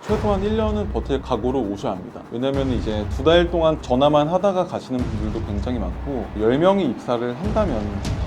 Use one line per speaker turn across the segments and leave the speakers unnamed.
최소한 1년은 버틸 각오로 오셔야 합니다. 왜냐면 이제 2달 동안 전화만 하다가 가시는 분들도 굉장히 많고 10명이 입사를 한다면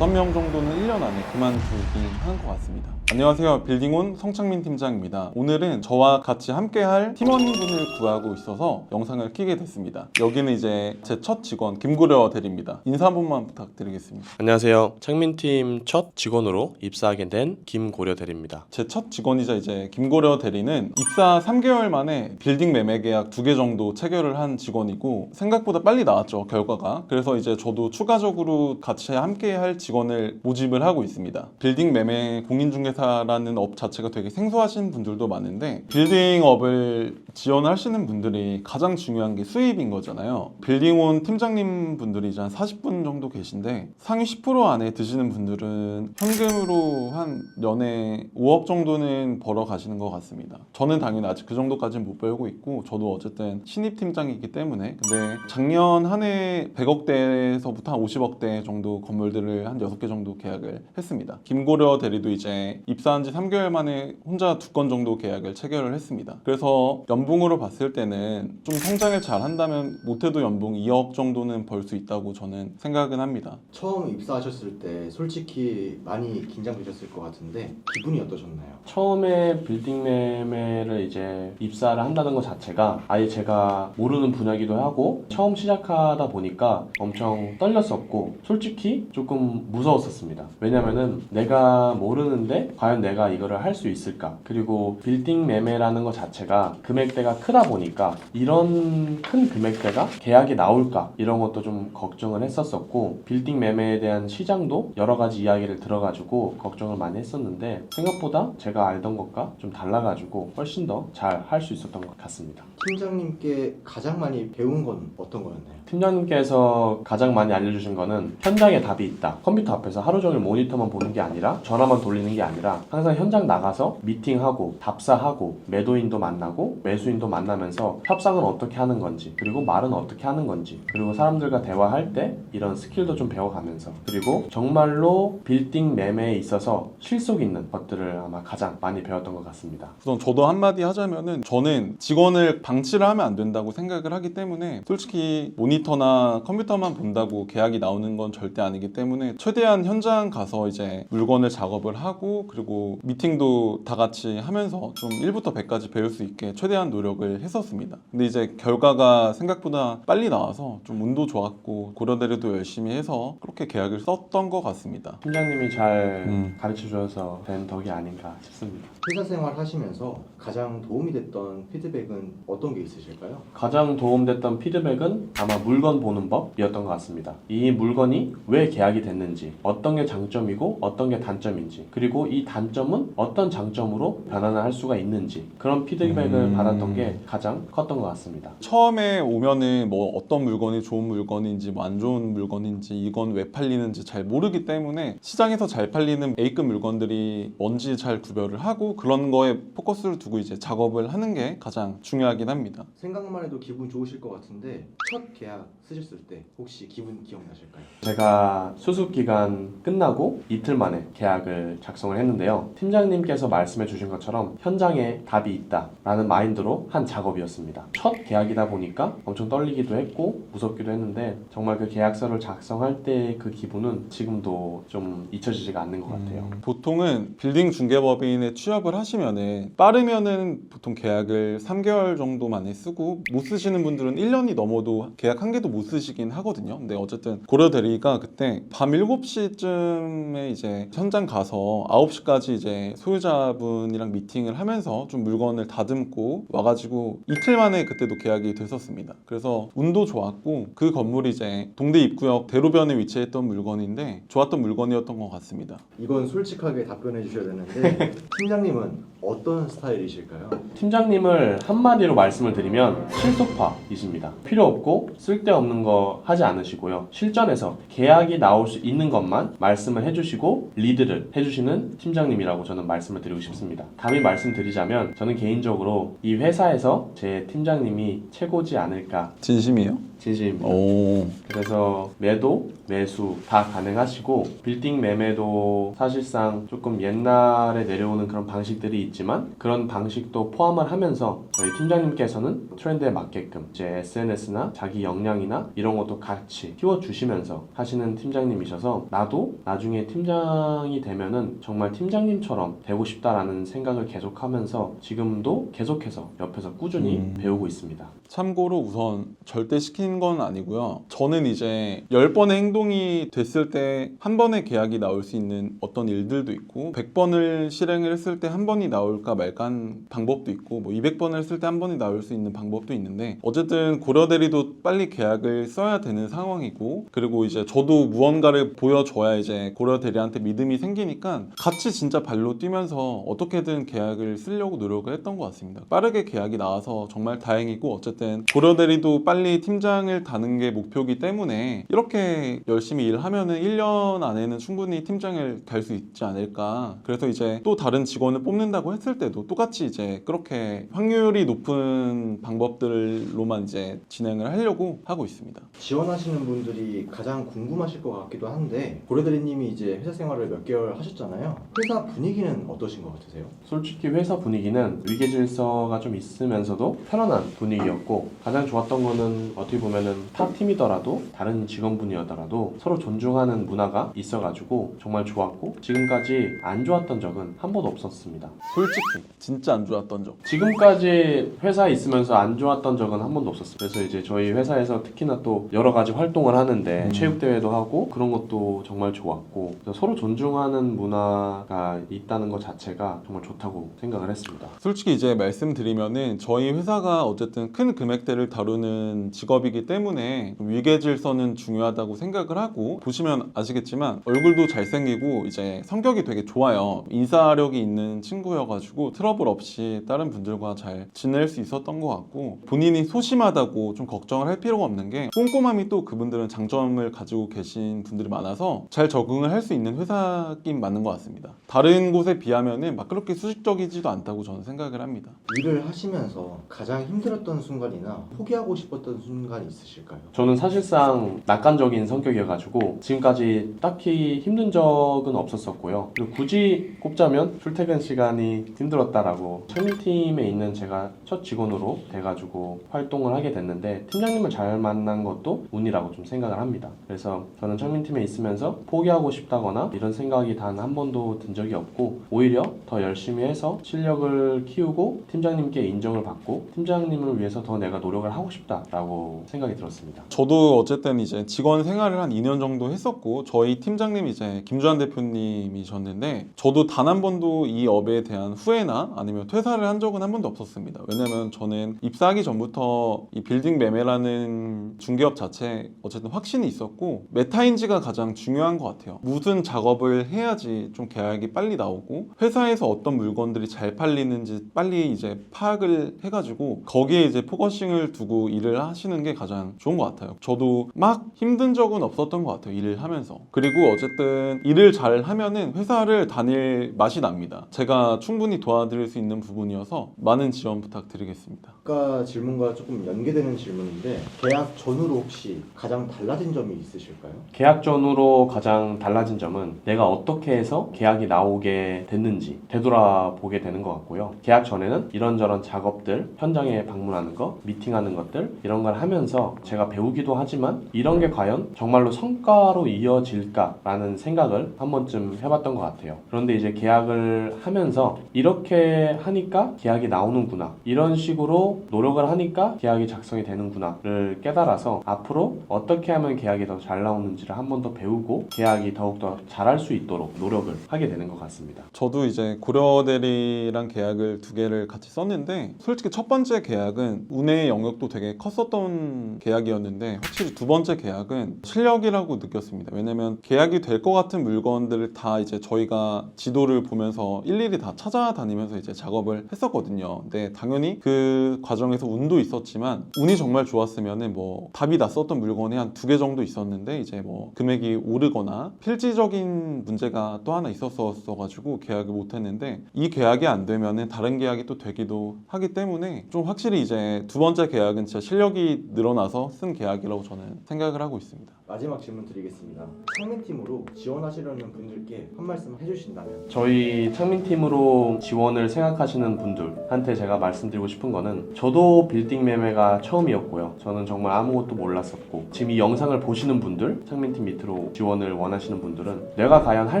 5명 정도는 1년 안에 그만두긴 하는 것 같습니다. 안녕하세요. 빌딩온 성창민 팀장입니다. 오늘은 저와 같이 함께할 팀원분을 구하고 있어서 영상을 켜게 됐습니다. 여기는 이제 제 첫 직원 김구려 대리입니다. 인사 한 번만 부탁드리겠습니다.
안녕하세요. 창민팀 첫 직원으로 입사하게 된 김고려 대리입니다.
제 첫 직원이자 이제 김고려 대리는 입사 3개월 만에 빌딩 매매 계약 2개 정도 체결을 한 직원이고 생각보다 빨리 나왔죠, 결과가. 그래서 이제 저도 추가적으로 같이 함께 할 직원을 모집을 하고 있습니다. 빌딩 매매 공인중개사라는 업 자체가 되게 생소하신 분들도 많은데 빌딩업을 지원하시는 분들이 가장 중요한 게 수입인 거잖아요. 빌딩온 팀장님 분들이 이제 한 40분 정도 계신데 상위 10% 안에 드시는 분들은 현금으로 한 연에 5억 정도는 벌어 가시는 것 같습니다. 저는 당연히 아직 그 정도까지는 못 벌고 있고 저도 어쨌든 신입 팀장이기 때문에. 근데 작년 한 해 100억대에서부터 한 50억대 정도 건물들을 한 6개 정도 계약을 했습니다. 김고려 대리도 이제 입사한 지 3개월 만에 혼자 2건 정도 계약을 체결을 했습니다. 그래서 연봉으로 봤을 때는 좀 성장을 잘 한다면 못해도 연봉 2억 정도는 벌 수 있다고 저는 생각은 합니다.
처음 입사하셨을 때 솔직히 많이 긴장되셨을 것 같은데 기분이 어떠셨나요?
처음에 빌딩 매매를 이제 입사를 한다는 것 자체가 아예 제가 모르는 분야이기도 하고 처음 시작하다 보니까 엄청 떨렸었고 솔직히 조금 무서웠었습니다. 왜냐면은 내가 모르는데 과연 내가 이거를 할 수 있을까? 그리고 빌딩 매매라는 것 자체가 금액대가 크다 보니까 이런 큰 금액대가 계약이 나올까? 이런 것도 좀 걱정을 했었었고 빌딩 매매에 대한 시장도 여러 가지 이야기를 들어가지고 걱정을 많이 했었는데 생각보다 제가 알던 것과 좀 달라가지고 훨씬 더 잘 할 수 있었던 것 같습니다.
팀장님께 가장 많이 배운 건 어떤 거였나요?
팀장님께서 가장 많이 알려주신 거는 현장에 답이 있다. 컴퓨터 앞에서 하루 종일 모니터만 보는 게 아니라 전화만 돌리는 게 아니라 항상 현장 나가서 미팅하고 답사하고 매도인도 만나고 매수인도 만나면서 협상은 어떻게 하는 건지 그리고 말은 어떻게 하는 건지 그리고 사람들과 대화할 때 이런 스킬도 좀 배워가면서 그리고 정말로 빌딩 매매에 있어서 실속 있는 것들을 아마 가장 많이 배웠던 것 같습니다.
우선 저도 한마디 하자면은 저는 직원을 방치를 하면 안 된다고 생각을 하기 때문에 솔직히 모니터나 컴퓨터만 본다고 계약이 나오는 건 절대 아니기 때문에 최대한 현장 가서 이제 물건을 작업을 하고 그리고 미팅도 다 같이 하면서 좀 1부터 100까지 배울 수 있게 최대한 노력을 했었습니다. 근데 이제 결과가 생각보다 빨리 나와서 좀 운도 좋았고 고려대리도 열심히 해서 그렇게 계약을 썼던 것 같습니다.
팀장님이 잘 가르쳐 주셔서 된 덕이 아닌가 싶습니다.
회사 생활 하시면서 가장 도움이 됐던 피드백은 어떤 게 있으실까요?
가장 도움됐던 피드백은 아마 물건 보는 법이었던 것 같습니다. 이 물건이 왜 계약이 됐는지, 어떤 게 장점이고 어떤 게 단점인지, 그리고 이 단점은 어떤 장점으로 변환을 할 수가 있는지 그런 피드백을 받았던 게 가장 컸던 것 같습니다.
처음에 오면은 뭐 어떤 물건이 좋은 물건인지 뭐 안 좋은 물건인지 이건 왜 팔리는지 잘 모르기 때문에 시장에서 잘 팔리는 A급 물건들이 뭔지 잘 구별을 하고 그런 거에 포커스를 두고 이제 작업을 하는 게 가장 중요하긴 합니다.
생각만 해도 기분 좋으실 것 같은데 첫 계약 쓰셨을 때 혹시 기분 기억나실까요?
제가 수습 기간 끝나고 이틀 만에 계약을 작성을 했는데요. 팀장님께서 말씀해 주신 것처럼 현장에 답이 있다라는 마인드로 한 작업이었습니다. 첫 계약이다 보니까 엄청 떨리기도 했고 무섭기도 했는데 정말 그 계약서를 작성할 때 그 기분은 지금도 좀 잊혀지지가 않는 것 같아요.
보통은 빌딩 중개법인에 취업을 하시면은 빠르면은 보통 계약을 3개월 정도 만에 쓰고 못 쓰시는 분들은 1년이 넘어도 계약 한 개도 못 쓰시긴 하거든요. 근데 어쨌든 고려 대리가 그때 밤 7시쯤에 이제 현장 가서 9시까지 이제 소유자분이랑 미팅을 하면서 좀 물건을 다듬고 와가지고 이틀 만에 그때도 계약이 됐었습니다. 그래서 운도 좋았고 그 건물이 이제 동대 입구역 대로변에 위치했던 물건인데 좋았던 물건이었던 것 같습니다.
이건 솔직하게 답변해 주셔야 되는데 팀장님은 어떤 스타일이실까요?
팀장님을 한마디로 말씀을 드리면 실속파이십니다. 필요 없고 쓸데없는 거 하지 않으시고요. 실전에서 계약이 나올 수 있는 것만 말씀을 해주시고 리드를 해주시는 팀장님이라고 저는 말씀을 드리고 싶습니다. 감히 말씀드리자면 저는 개인적으로 이 회사에서 제 팀장님이 최고지 않을까.
진심이에요?
진심입니다.
오.
그래서 매도, 매수 다 가능하시고 빌딩 매매도 사실상 조금 옛날에 내려오는 그런 방식들이 있지만 그런 방식도 포함을 하면서 저희 팀장님께서는 트렌드에 맞게끔 이제 SNS나 자기 역량이나 이런 것도 같이 키워주시면서 하시는 팀장님이셔서 나도 나중에 팀장이 되면은 정말 팀장님처럼 되고 싶다라는 생각을 계속하면서 지금도 계속해서 옆에서 꾸준히 배우고 있습니다.
참고로 우선 절대 시킨 건 아니고요. 저는 이제 10번의 행동이 됐을 때 한 번의 계약이 나올 수 있는 어떤 일들도 있고 100번을 실행을 했을 때 한 번이 나올까 말까 한 방법도 있고 뭐 200번을 했을 때 한 번이 나올 수 있는 방법도 있는데 어쨌든 고려대리도 빨리 계약을 써야 되는 상황이고 그리고 이제 저도 무언가를 보여줘야 이제 고려대리한테 믿음이 생기니까 같이 진짜 발로 뛰면서 어떻게든 계약을 쓰려고 노력을 했던 것 같습니다. 빠르게 계약이 나와서 정말 다행이고 어쨌든 고려대리도 빨리 팀장을 다는 게 목표이기 때문에 이렇게 열심히 일하면은 1년 안에는 충분히 팀장을 갈 수 있지 않을까. 그래서 이제 또 다른 직원을 뽑는다고 했을 때도 똑같이 이제 그렇게 확률이 높은 방법들로만 이제 진행을 하려고 하고 있습니다.
지원하시는 분들이 가장 궁금하실 것 같기도 한데 고려대리님이 이제 회사 생활을 몇 개월 하셨잖아요. 회사 분위기는 어떠신 것 같으세요?
솔직히 회사 분위기는 위계질서가 좀 있으면서도 편안한 분위기였고 가장 좋았던 거는 어떻게 보면은 타 팀이더라도 다른 직원분이더라도 서로 존중하는 문화가 있어가지고 정말 좋았고 지금까지 안 좋았던 적은 한 번도 없었습니다.
솔직히 진짜 안 좋았던 적.
지금까지 회사에 있으면서 안 좋았던 적은 한 번도 없었어요. 그래서 이제 저희 회사에서 특히나 또 여러 가지 활동을 하는데 체육대회도 하고 그런 것도 정말 좋았고 서로 존중하는 문화가 있다는 것 자체가 정말 좋다고 생각을 했습니다.
솔직히 이제 말씀드리면은 저희 회사가 어쨌든 큰 금액대를 다루는 직업이기 때문에 위계질서는 중요하다고 생각을 하고 보시면 아시겠지만 얼굴도 잘생기고 이제 성격이 되게 좋아요. 인사력이 있는 친구여가지고 트러블 없이 다른 분들과 잘 지낼 수 있었던 것 같고 본인이 소심하다고 좀 걱정을 할 필요가 없는 게 꼼꼼함이 또 그분들은 장점을 가지고 계신 분들이 많아서 잘 적응을 할 수 있는 회사긴 맞는 것 같습니다. 다른 곳에 비하면은 막 그렇게 수직적이지도 않다고 저는 생각을 합니다.
일을 하시면서 가장 힘들었던 순간이나 포기하고 싶었던 순간이 있으실까요?
저는 사실상 낙관적인 성격이어가지고 지금까지 딱히 힘든 적은 없었었고요. 그리고 굳이 꼽자면 출퇴근 시간이 힘들었다라고 창립팀에 있는 제가 첫 직원으로 돼가지고 활동을 하게 됐는데 팀장님을 잘 만난 것도 운이라고 좀 생각을 합니다. 그래서 저는 창립팀에 있으면서 포기하고 싶다거나 이런 생각이 단 한 번도 든 적이 없고 오히려 더 열심히 해서 실력을 키우고 팀장님께 인정을 받고 팀장님을 위해서 더 내가 노력을 하고 싶다라고 생각이 들었습니다.
저도 어쨌든 이제 직원 생활을 한 2년 정도 했었고 저희 팀장님이 이제 김주환 대표님이셨는데 저도 단 한 번도 이 업에 대한 후회나 아니면 퇴사를 한 적은 한 번도 없었습니다. 왜냐면 저는 입사하기 전부터 이 빌딩 매매라는 중개업 자체에 어쨌든 확신이 있었고 메타인지가 가장 중요한 것 같아요. 무슨 작업을 해야지 좀 계약이 빨리 나오고 회사에서 어떤 물건들이 잘 팔리는지 빨리 이제 파악을 해가지고 거기에 이제 포커싱을 두고 일을 하시는 게 가장 좋은 것 같아요. 저도 막 힘든 적은 없었던 것 같아요. 일을 하면서. 그리고 어쨌든 일을 잘 하면은 회사를 다닐 맛이 납니다. 제가 충분히 도와드릴 수 있는 부분이어서 많은 지원 부탁드리겠습니다.
아까 질문과 조금 연계되는 질문인데 계약 전후로 혹시 가장 달라진 점이 있으실까요?
계약 전후로 가장 달라진 점은 내가 어떻게 해서 계약이 나오게 됐는지 되돌아보게 되는 것 같고요. 계약 전에는 이런저런 작업들, 현장에 방문하는 거, 미팅하는 것들 이런 걸 하면서 제가 배우기도 하지만 이런 게 과연 정말로 성과로 이어질까라는 생각을 한 번쯤 해봤던 것 같아요. 그런데 이제 계약을 하면서 이렇게 하니까 계약이 나오는구나, 이런 식으로 노력을 하니까 계약이 작성이 되는구나를 깨달아서 앞으로 어떻게 하면 계약이 더 잘 나오는지를 한 번 더 배우고 계약이 더욱더 잘할 수 있도록 노력을 하게 되는 것 같습니다.
저도 이제 고려대리랑 계약을 2개를 같이 썼는데 솔직히 첫 번째 계약은 운의 영역도 되게 컸었던 계약이었는데 확실히 두 번째 계약은 실력이라고 느꼈습니다. 왜냐면 계약이 될 것 같은 물건들을 다 이제 저희가 지도를 보면서 일일이 다 찾아다니면서 이제 작업을 했었거든요. 근데 당연히 그 과정에서 운도 있었지만 운이 정말 좋았으면은 뭐 답이 났었던 물건이 한 2개 정도 있었는데 이제 뭐 금액이 오르거나 필지적인 문제가 또 하나 있었어가지고 계약을 못했는데 이 계약이 안 되면은 다른 계약이 또 되기도 하기 때문에 좀 확실히 이제 두 번째 계약은 진짜 실력이 늘어나서 쓴 계약이라고 저는 생각을 하고 있습니다.
마지막 질문 드리겠습니다. 창민팀으로 지원하시려는 분들께 한 말씀 해주신다면?
저희 창민팀으로 앞으로 지원을 생각하시는 분들한테 제가 말씀드리고 싶은 거는 저도 빌딩 매매가 처음이었고요. 저는 정말 아무것도 몰랐었고 지금 이 영상을 보시는 분들, 창민팀 밑으로 지원을 원하시는 분들은 내가 과연 할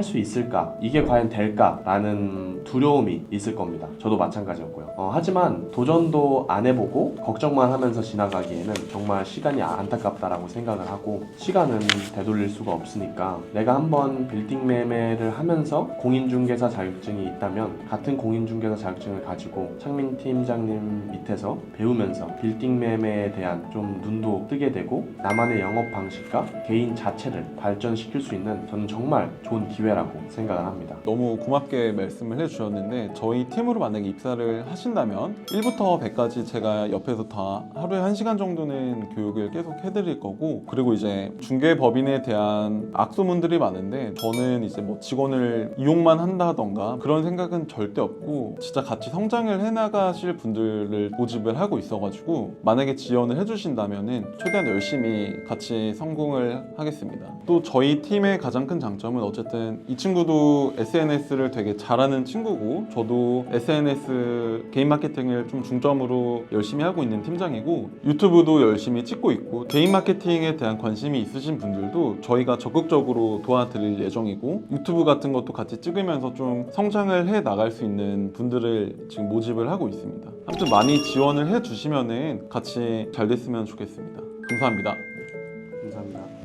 수 있을까? 이게 과연 될까? 라는 두려움이 있을 겁니다. 저도 마찬가지였고요. 하지만 도전도 안 해보고 걱정만 하면서 지나가기에는 정말 시간이 안타깝다라고 생각을 하고 시간은 되돌릴 수가 없으니까 내가 한번 빌딩 매매를 하면서 공인중개사 자격증이 있다면 같은 공인중개사 자격증을 가지고 창민 팀장님 밑에서 배우면서 빌딩 매매에 대한 좀 눈도 뜨게 되고 나만의 영업 방식과 개인 자체를 발전시킬 수 있는 저는 정말 좋은 기회라고 생각을 합니다.
너무 고맙게 말씀을 해주셨는데 저희 팀으로 만약에 입사를 하신다면 1부터 100까지 제가 옆에서 다 하루에 1시간 정도는 교육을 계속 해드릴 거고 그리고 이제 중개법인에 대한 악소문들이 많은데 저는 이제 뭐 직원을 이용만 한다던가 그런 생각은 절대 없고 진짜 같이 성장을 해나가실 분들을 모집을 하고 있어가지고 만약에 지원을 해주신다면은 최대한 열심히 같이 성공을 하겠습니다. 또 저희 팀의 가장 큰 장점은 어쨌든 이 친구도 SNS를 되게 잘하는 친구고 저도 SNS 개인 마케팅을 좀 중점으로 열심히 하고 있는 팀장이고 유튜브도 열심히 찍고 있고 개인 마케팅에 대한 관심이 있으신 분들도 저희가 적극적으로 도와드릴 예정이고 유튜브 같은 것도 같이 찍으면서 좀 성장을 해 나갈 수 있는 분들을 지금 모집을 하고 있습니다. 아무튼 많이 지원을 해 주시면은 같이 잘 됐으면 좋겠습니다. 감사합니다.
감사합니다.